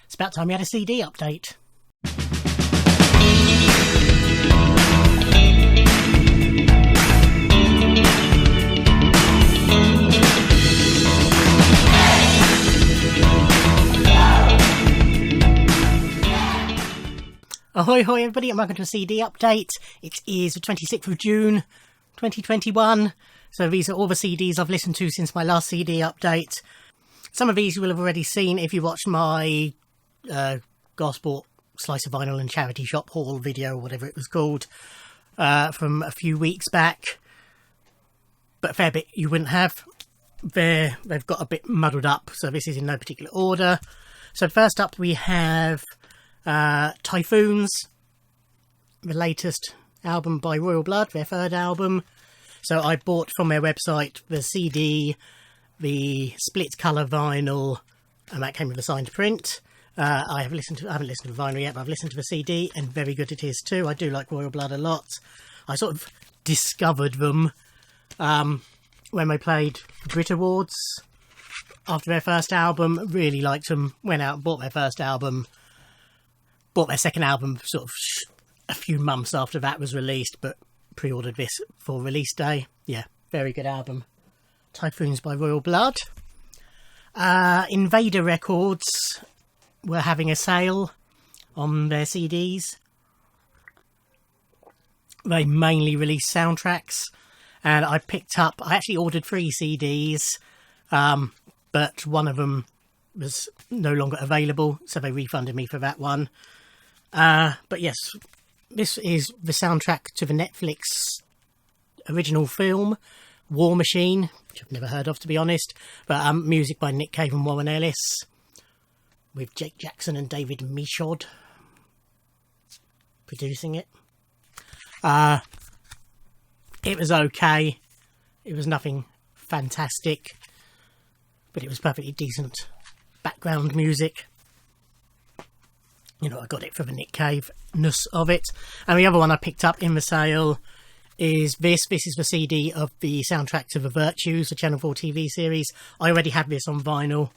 It's about time we had a CD update. Ahoy hoy everybody, and welcome to a CD update. It is the 26th of June 2021. So these are all the CDs I've listened to since my last CD update. Some of these you will have already seen if you watched my Gosport Slice of Vinyl and Charity Shop haul video, or whatever it was called, from a few weeks back. But a fair bit you wouldn't have. They've got a bit muddled up, so this is in no particular order. So first up we have Typhoons, the latest album by Royal Blood, their third album. So I bought from their website the CD, the split colour vinyl, and that came with a signed print. I haven't listened to the vinyl yet, but I've listened to the CD, and very good it is too. I do like Royal Blood a lot. I sort of discovered them when they played the Brit Awards after their first album. Really liked them. Went out and bought their first album. Bought their second album sort of a few months after that was released, but pre-ordered this for release day. Yeah, very good album. Typhoons by Royal Blood. Invader Records were having a sale on their CDs. They mainly release soundtracks, and I actually ordered 3 CDs, but one of them was no longer available, so they refunded me for that one. But yes, this is the soundtrack to the Netflix original film, War Machine, which I've never heard of, to be honest, but music by Nick Cave and Warren Ellis, with Jake Jackson and David Michaud producing it. It was okay. It was nothing fantastic, but it was perfectly decent background music. You know, I got it for the Nick Cave-ness of it. And the other one I picked up in the sale is this. This is the CD of the soundtrack to The Virtues, the Channel 4 TV series. I already had this on vinyl.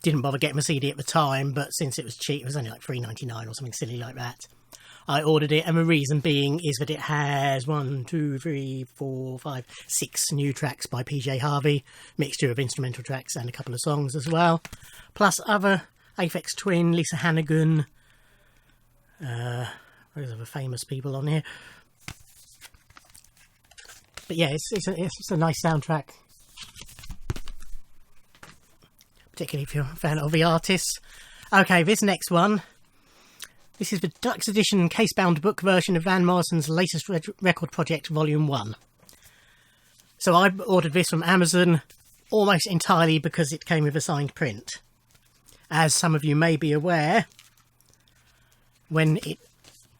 Didn't bother getting the CD at the time, but since it was cheap, it was only like $3.99 or something silly like that, I ordered it. And the reason being is that it has 6 new tracks by PJ Harvey, mixture of instrumental tracks and a couple of songs as well, plus other Aphex Twin, Lisa Hannigan, those other famous people on here. But yeah, it's a nice soundtrack, particularly if you're a fan of the artists. Okay, this next one. This is the Deluxe Edition case-bound book version of Van Morrison's latest record project, Volume 1. So I ordered this from Amazon almost entirely because it came with a signed print. As some of you may be aware, when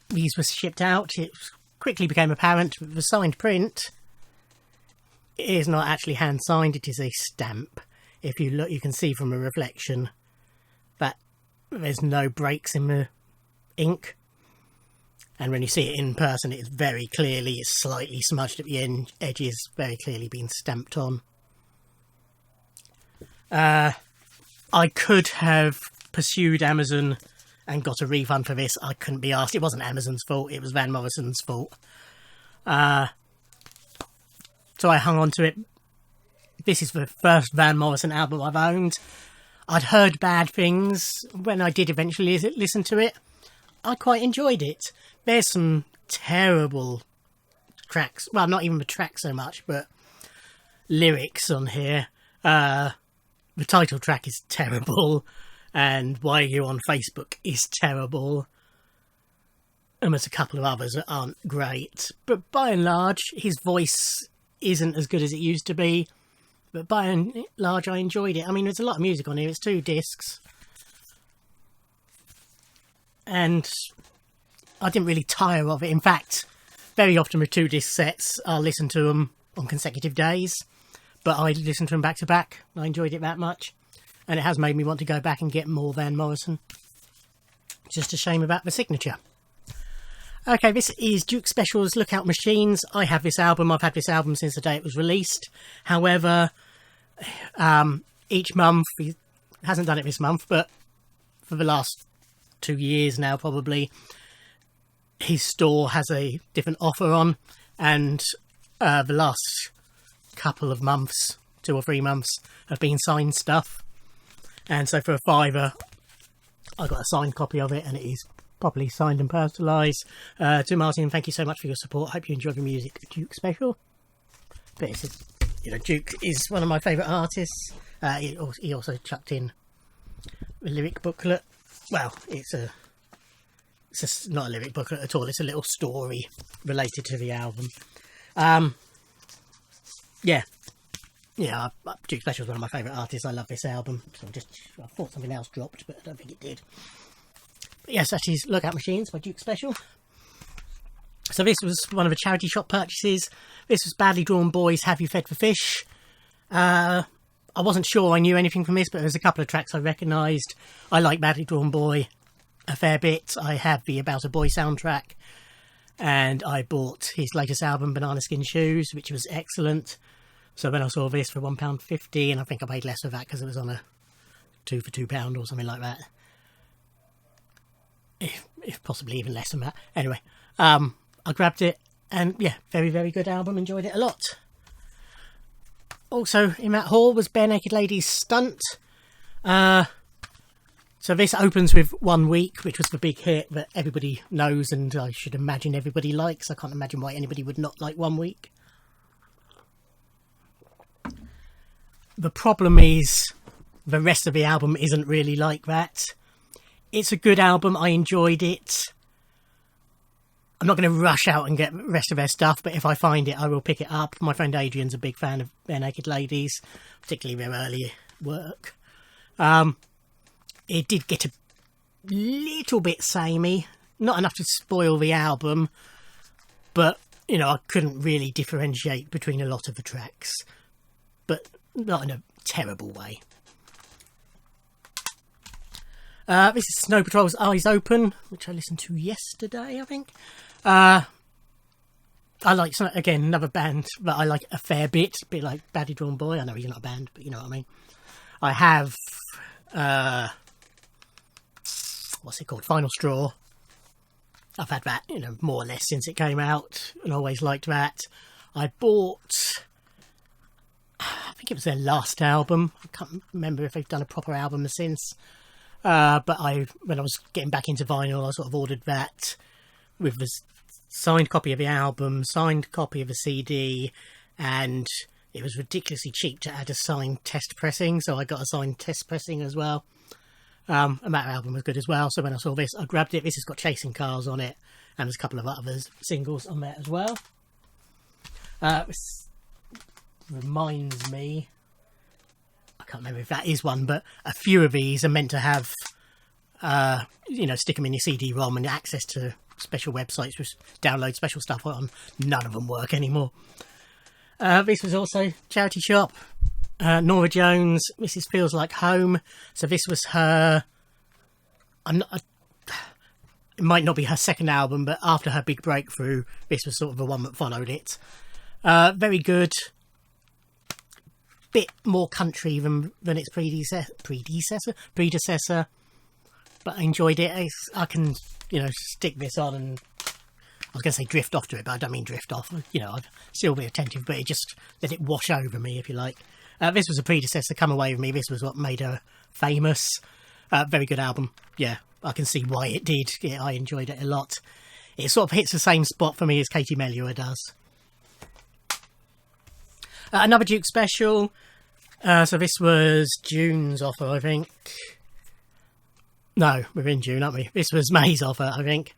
these were shipped out, it quickly became apparent that the signed print is not actually hand-signed, it is a stamp. If you look, you can see from a reflection that there's no breaks in the ink. And when you see it in person, it's very clearly, it's slightly smudged at the edges, very clearly been stamped on. I could have pursued Amazon and got a refund for this. I couldn't be asked. It wasn't Amazon's fault. It was Van Morrison's fault. So I hung on to it. This is the first Van Morrison album I've owned. I'd heard bad things. When I did eventually listen to it, I quite enjoyed it. There's some terrible tracks. Well, not even the track so much, but lyrics on here. The title track is terrible, and Why Are You on Facebook is terrible. And there's a couple of others that aren't great. But by and large, his voice isn't as good as it used to be. But by and large, I enjoyed it. I mean, there's a lot of music on here. It's 2 discs. And I didn't really tire of it. In fact, very often with 2 disc sets, I'll listen to them on consecutive days. But I listened to them back to back. I enjoyed it that much. And it has made me want to go back and get more Van Morrison. Just a shame about the signature. Okay, this is Duke Special's Lookout Machines. I have this album. I've had this album since the day it was released. However, each month, he hasn't done it this month, but for the last 2 years now, probably, his store has a different offer on, and the last couple of months, 2 or 3 months, have been signed stuff. And so for a £5, I got a signed copy of it, and it is properly signed and personalised. To Martin, thank you so much for your support. Hope you enjoyed the music. Duke special. But it's, Duke is one of my favourite artists. He also chucked in the lyric booklet. Well, it's not a lyric booklet at all. It's a little story related to the album. Duke Special is one of my favourite artists. I love this album. So I thought something else dropped, but I don't think it did. But yes, that is Lookout Machines by Duke Special. So this was one of the charity shop purchases. This was Badly Drawn Boys, Have You Fed for Fish? I wasn't sure I knew anything from this, but there's a couple of tracks I recognised. I like Badly Drawn Boy a fair bit. I have the About a Boy soundtrack, and I bought his latest album, Banana Skin Shoes, which was excellent. So when I saw this for £1.50, and I think I paid less for that because it was on a 2 for £2 or something like that. If possibly even less than that. Anyway, I grabbed it, and yeah, very, very good album. Enjoyed it a lot. Also in that haul was Barenaked Ladies Stunt. So this opens with One Week, which was the big hit that everybody knows, and I should imagine everybody likes. I can't imagine why anybody would not like One Week. The problem is the rest of the album isn't really like that. It's a good album. I enjoyed it. I'm not going to rush out and get the rest of their stuff, but if I find it, I will pick it up. My friend Adrian's a big fan of Barenaked Ladies, particularly their early work. It did get a little bit samey, not enough to spoil the album, but, I couldn't really differentiate between a lot of the tracks, but not in a terrible way. This is Snow Patrol's Eyes Open, which I listened to yesterday, I think. I like, again, another band that I like a fair bit, a bit like Badly Drawn Boy. I know you're not a band, but you know what I mean. I have, what's it called? Final Straw. I've had that, more or less since it came out, and always liked that. I bought, I think it was their last album. I can't remember if they've done a proper album since. But when I was getting back into vinyl, I sort of ordered that with the signed copy of the album, signed copy of the CD, and it was ridiculously cheap to add a signed test pressing, so I got a signed test pressing as well. And that album was good as well, so when I saw this, I grabbed it. This has got Chasing Cars on it, and there's a couple of other singles on there as well. This reminds me, I can't remember if that is one, but a few of these are meant to have, stick them in your CD-ROM and access to special websites which download special stuff on. None of them work anymore. This was also charity shop. Norah Jones, Mrs. Feels Like Home. So this was her, it might not be her second album, but after her big breakthrough, this was sort of the one that followed it. Very good. Bit more country than its predecessor, but I enjoyed it. I can, stick this on and I was going to say drift off to it, but I don't mean drift off. I'd still be attentive, but it just let it wash over me, if you like. This was a predecessor, Come Away With Me. This was what made her famous. Very good album. Yeah, I can see why it did. Yeah, I enjoyed it a lot. It sort of hits the same spot for me as Katie Melua does. Another Duke special. So this was June's offer, I think. No, we're in June, aren't we? This was May's offer, I think.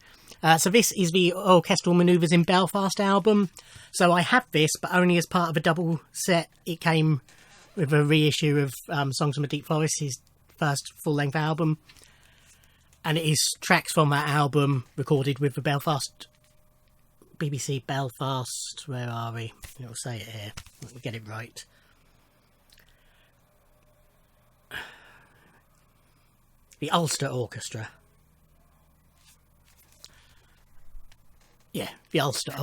So this is the Orchestral Manoeuvres in Belfast album. So I have this, but only as part of a double set. It came with a reissue of Songs from a Deep Forest, his first full-length album. And it is tracks from that album recorded with the BBC Belfast, where are we? I'll say it here. Let me get it right. The Ulster Orchestra. Yeah, the Ulster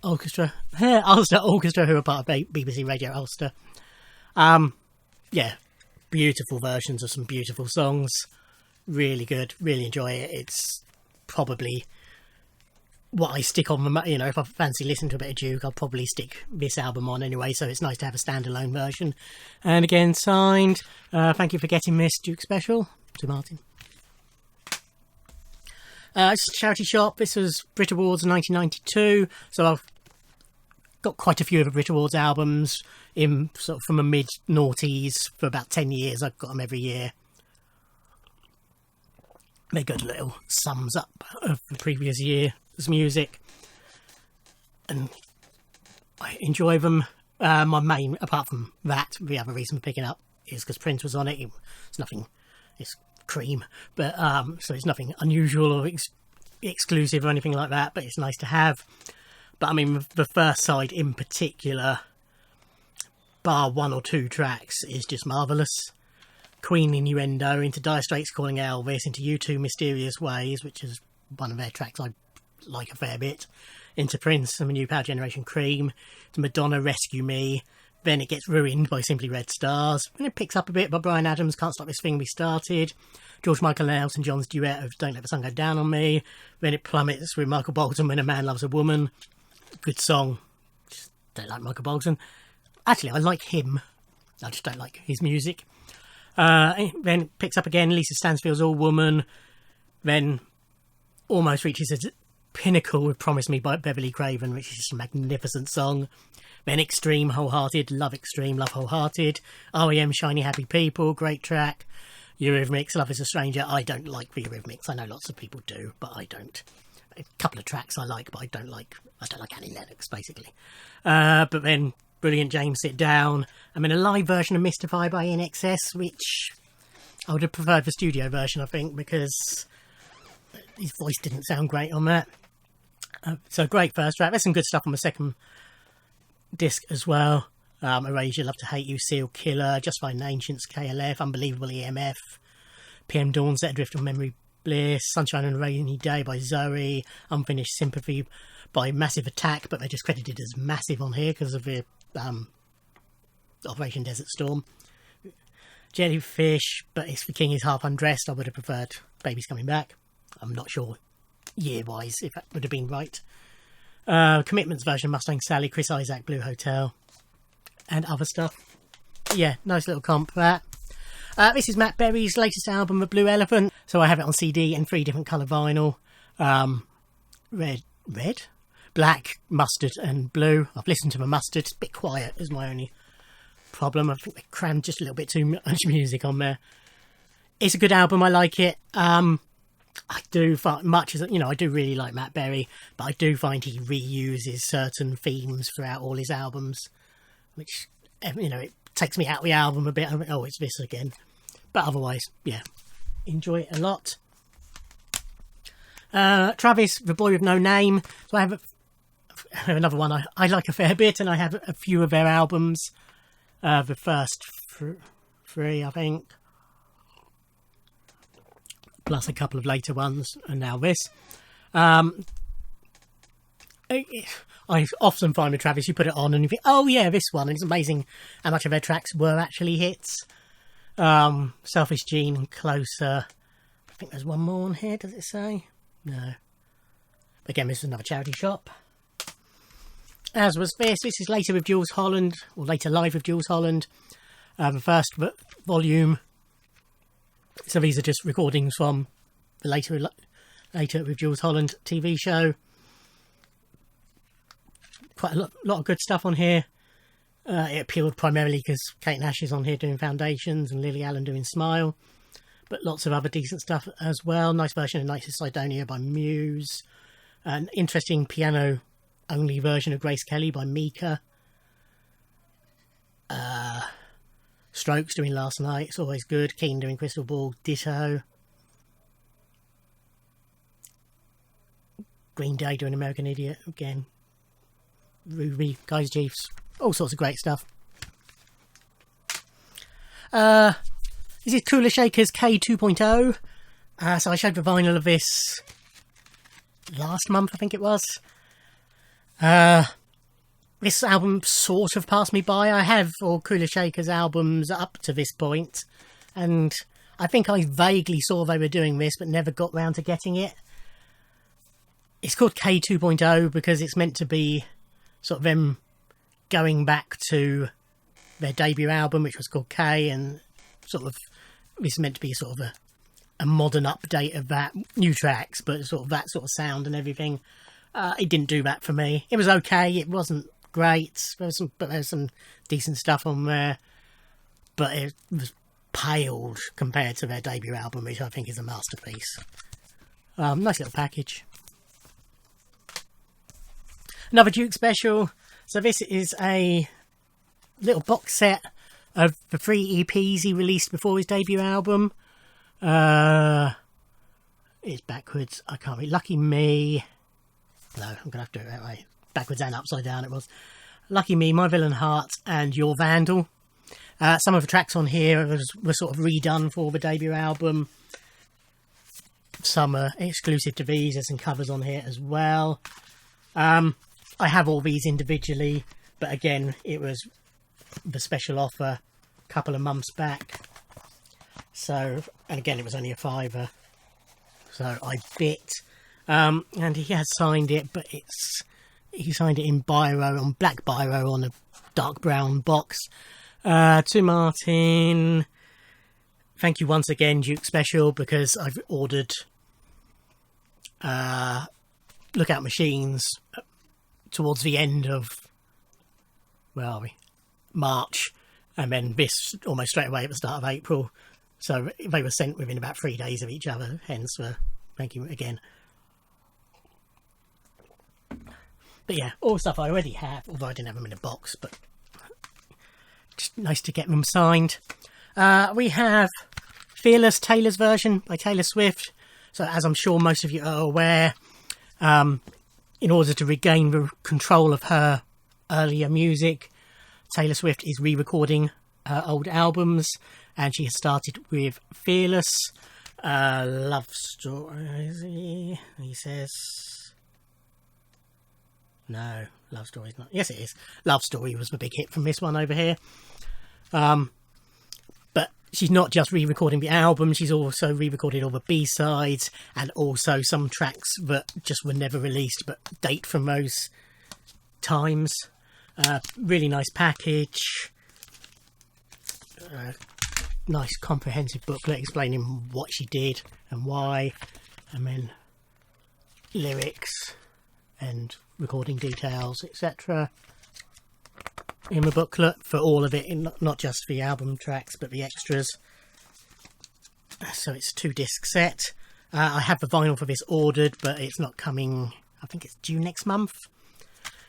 Orchestra. Ulster Orchestra, who are part of BBC Radio Ulster. Yeah, beautiful versions of some beautiful songs. really good, really enjoy it. It's probably what I stick on, you know, if I fancy listening to a bit of Duke, I'll probably stick this album on anyway, so it's nice to have a standalone version. And again, signed, thank you for getting this, Duke Special, to Martin. It's a charity shop. This was Brit Awards 1992, so I've got quite a few of the Brit Awards albums in sort of from the mid-noughties for about 10 years. I've got them every year. They're good little sums up of the previous year's music, and I enjoy them. My main, apart from that, the other reason for picking up is because Prince was on it. It's nothing, it's Cream, but so it's nothing unusual or exclusive or anything like that, but it's nice to have. But I mean, the first side in particular, bar one or two tracks, is just marvellous. Queen Innuendo, into Dire Straits Calling Elvis, into U2 Mysterious Ways, which is one of their tracks I like a fair bit, into Prince and the New Power Generation Cream, to Madonna Rescue Me. Then it gets ruined by Simply Red Stars, and it picks up a bit by Bryan Adams, Can't Stop This Thing We Started, George Michael and Elton John's duet of Don't Let the Sun Go Down on Me. Then it plummets with Michael Bolton, When a Man Loves a Woman. Good song. Just don't like Michael Bolton. Actually, I like him, I just don't like his music. Then it picks up again, Lisa Stansfield's All Woman. Then almost reaches its pinnacle with Promise Me by Beverly Craven, which is just a magnificent song. Then Extreme, Wholehearted, Love Extreme, Love Wholehearted. R.E.M. Shiny Happy People, great track. Eurythmics, Love Is a Stranger. I don't like the Eurythmics. I know lots of people do, but I don't. A couple of tracks I like, but I don't like Annie Lennox, basically. But then Brilliant James Sit Down. I mean, a live version of Mystify by INXS, which I would have preferred the studio version, I think, because his voice didn't sound great on that. So great first track. There's some good stuff on the second disc as well. Erasure, Love to Hate You, Seal Killer, Just Find Ancients, KLF, Unbelievable EMF, PM Dawn, Set Adrift on Memory Bliss, Sunshine on a Rainy Day by Zoe, Unfinished Sympathy by Massive Attack, but they're just credited as Massive on here because of the Operation Desert Storm. Jellyfish, but it's The King Is Half Undressed. I would have preferred Baby's Coming Back. I'm not sure year-wise if that would have been right. Commitments version of Mustang Sally, Chris Isaak, Blue Hotel, and other stuff. Yeah, nice little comp for that. This is Matt Berry's latest album, The Blue Elephant. So I have it on CD in 3 different colour vinyl. Red, black, mustard and blue. I've listened to the mustard. It's a bit quiet is my only problem. I think they crammed just a little bit too much music on there. It's a good album. I like it. I do find much as, you know, I do really like Matt Berry, but I do find he reuses certain themes throughout all his albums, which, you know, it takes me out of the album a bit. Oh, it's this again. But otherwise, yeah, enjoy it a lot. Travis, The Boy With No Name. So I have another one I like a fair bit, and I have a few of their albums. The first three, I think, plus a couple of later ones, and now this. I often find with Travis, you put it on and you think, oh yeah, this one, and it's amazing how much of their tracks were actually hits. Selfish Gene and Closer. I think there's one more on here, does it say? No. Again, this is another charity shop. As was this. This is later with Jools Holland, or later live with Jools Holland. The first volume. So these are just recordings from the later with Jools Holland TV show. Quite a lot of good stuff on here. It appealed primarily because Kate Nash is on here doing Foundations and Lily Allen doing Smile. But lots of other decent stuff as well. Nice version of Nights of Sidonia by Muse. An interesting piano-only version of Grace Kelly by Mika. Strokes doing Last Night, it's always good. Keane doing Crystal Ball, ditto. Green Day doing American Idiot, again. Ruby, Guys Jeeves, all sorts of great stuff. This is Kula Shaker's K 2.0. So I showed the vinyl of this last month, I think it was. This album sort of passed me by. I have all Kula Shaker's albums up to this point, and I think I vaguely saw they were doing this, but never got round to getting it. It's called K 2.0 because it's meant to be sort of them going back to their debut album, which was called K, and sort of this is meant to be sort of a modern update of that, new tracks, but sort of that sort of sound and everything. It didn't do that for me. It was okay. It wasn't great. There was some decent stuff on there, but it was paled compared to their debut album, which I think is a masterpiece. Nice little package. Another Duke special. So this is a little box set of the 3 EPs he released before his debut album. It's backwards. I can't read. Lucky Me. No, I'm going to have to do it that way. Backwards and upside down it was. Lucky Me, My Villain Heart, and Your Vandal. Some of the tracks on here were sort of redone for the debut album. Some are exclusive to these. There's some covers on here as well. I have all these individually, but again, it was the special offer a couple of months back. So, and again, it was only a £5. So I bit. And he has signed it, but he signed it in biro, on black biro, on a dark brown box. To Martin, thank you once again, Duke Special, because I've ordered Lookout Machines towards the end of, where are we? March, and then this almost straight away at the start of April. So they were sent within about 3 days of each other, hence thank you again. But yeah, all stuff I already have, although I didn't have them in a box, but just nice to get them signed. We have Fearless, Taylor's version by Taylor Swift. So as I'm sure most of you are aware, in order to regain the control of her earlier music, Taylor Swift is re-recording her old albums, and she has started with Fearless, Love Story, he says. No, Love Story's not. Yes, it is. Love Story was the big hit from this one over here. But she's not just re-recording the album, she's also re-recorded all the B-sides and also some tracks that just were never released but date from those times. Really nice package. Nice comprehensive booklet explaining what she did and why. And then lyrics and recording details, etc. in the booklet for all of it, not just the album tracks but the extras. So it's a 2-disc set. I have the vinyl for this ordered, but it's not coming, I think it's due next month.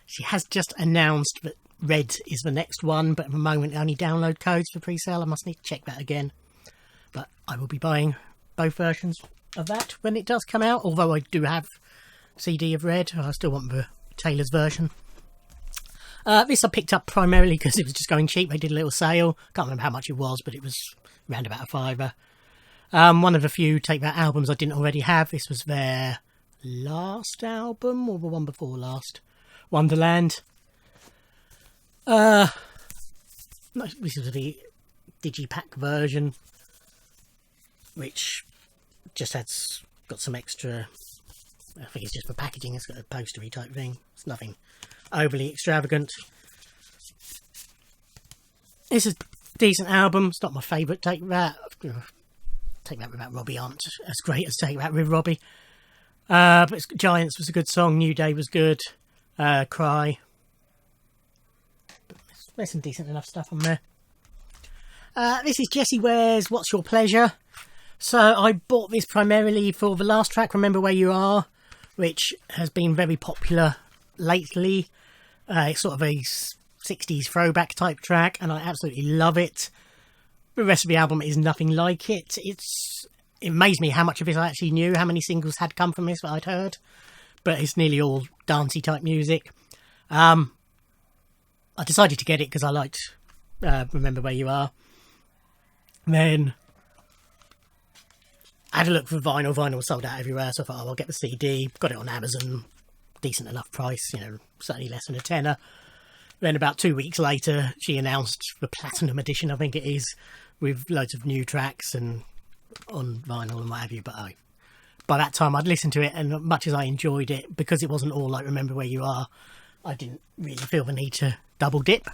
She has just announced that Red is the next one, but at the moment only download codes for pre-sale. I must need to check that again, but I will be buying both versions of that when it does come out, although I do have CD of Red. I still want the Taylor's version. This I picked up primarily because it was just going cheap. They did a little sale. Can't remember how much it was, but it was around about a £5. One of the few Take That albums I didn't already have. This was their last album, or the one before last, Wonderland. This is the Digipack version, which just got some extra, I think it's just for packaging, it's got a postery type thing. It's nothing overly extravagant. It's a decent album. It's not my favourite Take That. Take That Without Robbie aren't as great as Take That with Robbie. But Giants was a good song. New Day was good. Cry. But there's some decent enough stuff on there. This is Jessie Ware's What's Your Pleasure? So I bought this primarily for the last track, Remember Where You Are, which has been very popular lately. It's sort of a 60s throwback type track, and I absolutely love it. The rest of the album is nothing like it. It amazed me how much of this I actually knew, how many singles had come from this that I'd heard. But it's nearly all dancey type music. I decided to get it because I liked Remember Where You Are. Then I had a look for vinyl. Vinyl was sold out everywhere, so I thought, I'll get the CD. Got it on Amazon. Decent enough price, certainly less than a tenner. Then about 2 weeks later, she announced the Platinum Edition, I think it is, with loads of new tracks and on vinyl and what have you, but by that time I'd listened to it, and much as I enjoyed it, because it wasn't all like Remember Where You Are, I didn't really feel the need to double dip.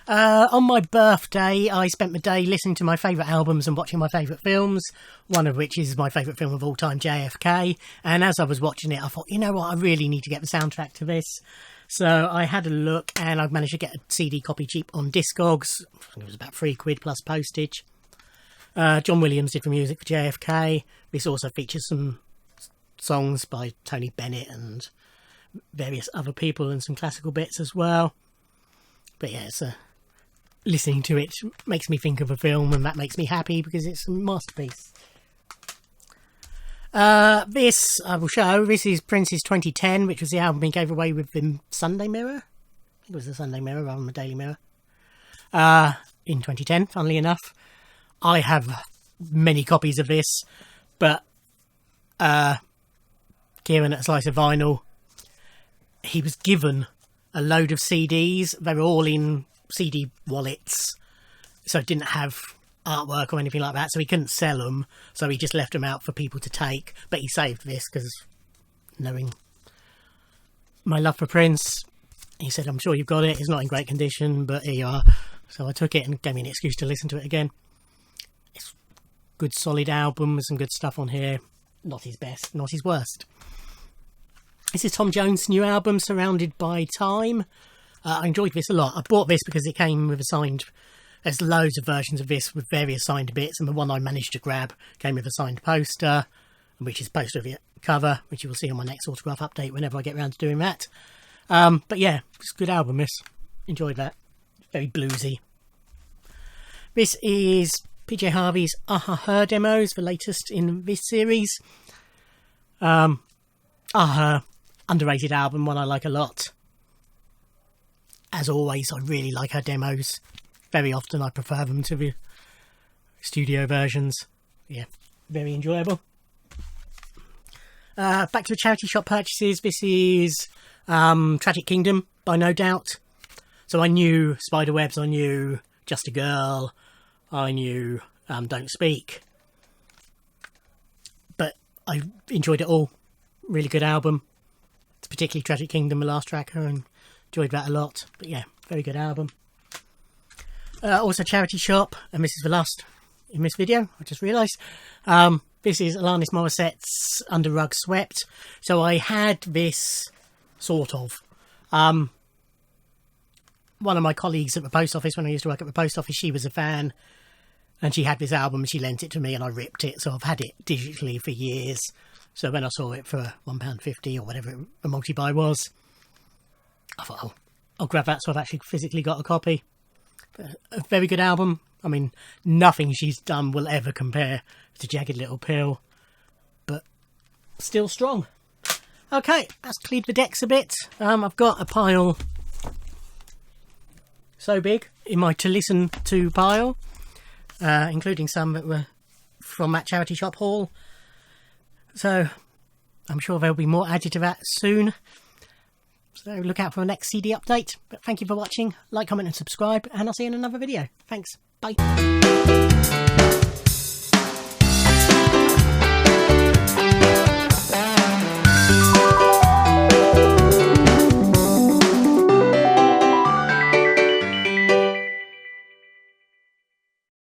On my birthday, I spent my day listening to my favourite albums and watching my favourite films, one of which is my favourite film of all time, JFK. And as I was watching it, I thought, you know what, I really need to get the soundtrack to this. So I had a look, and I've managed to get a CD copy cheap on Discogs. I think it was about £3 plus postage. John Williams did the music for JFK. This also features some songs by Tony Bennett and various other people, and some classical bits as well. But yeah, listening to it makes me think of a film, and that makes me happy because it's a masterpiece. This I will show. This is Prince's 2010, which was the album he gave away with the Sunday Mirror. I think it was the Sunday Mirror rather than the Daily Mirror. In 2010, funnily enough. I have many copies of this, but Kieran at Slice of Vinyl, he was given a load of CDs. They were all in CD wallets, so it didn't have artwork or anything like that, so he couldn't sell them, so he just left them out for people to take. But he saved this because, knowing my love for Prince, he said, I'm sure you've got it, it's not in great condition, but here you are. So I took it and gave me an excuse to listen to it again. It's a good solid album with some good stuff on here. Not his best, not his worst. This is Tom Jones' new album, Surrounded by Time. I enjoyed this a lot. I bought this because it came with a signed... There's loads of versions of this with various signed bits, and the one I managed to grab came with a signed poster, which is poster of the cover, which you will see on my next autograph update whenever I get around to doing that. But yeah, it's a good album, this. Enjoyed that. Very bluesy. This is PJ Harvey's Her demos, the latest in this series. Her, underrated album, one I like a lot. As always, I really like her demos. Very often I prefer them to the studio versions. Yeah, very enjoyable. Back to the charity shop purchases. This is Tragic Kingdom by No Doubt. So I knew Spiderwebs, I knew Just a Girl, I knew Don't Speak. But I enjoyed it all. Really good album. It's particularly Tragic Kingdom, the last tracker, and enjoyed that a lot. But yeah, very good album. Also Charity Shop, and this is the last in this video, I just realised. This is Alanis Morissette's Under Rug Swept. So I had this, sort of. One of my colleagues at the post office, when I used to work at the post office, she was a fan, and she had this album, and she lent it to me, and I ripped it, so I've had it digitally for years. So when I saw it for £1.50 or whatever a multi-buy was, I thought, I'll grab that, so I've actually physically got a copy. A very good album. I mean, nothing she's done will ever compare to Jagged Little Pill, but still strong. Okay, that's cleared the decks a bit. I've got a pile so big in my to listen to pile, including some that were from that charity shop haul. So I'm sure there'll be more added to that soon. So look out for the next CD update. But thank you for watching. Like, comment and subscribe, and I'll see you in another video. Thanks. Bye.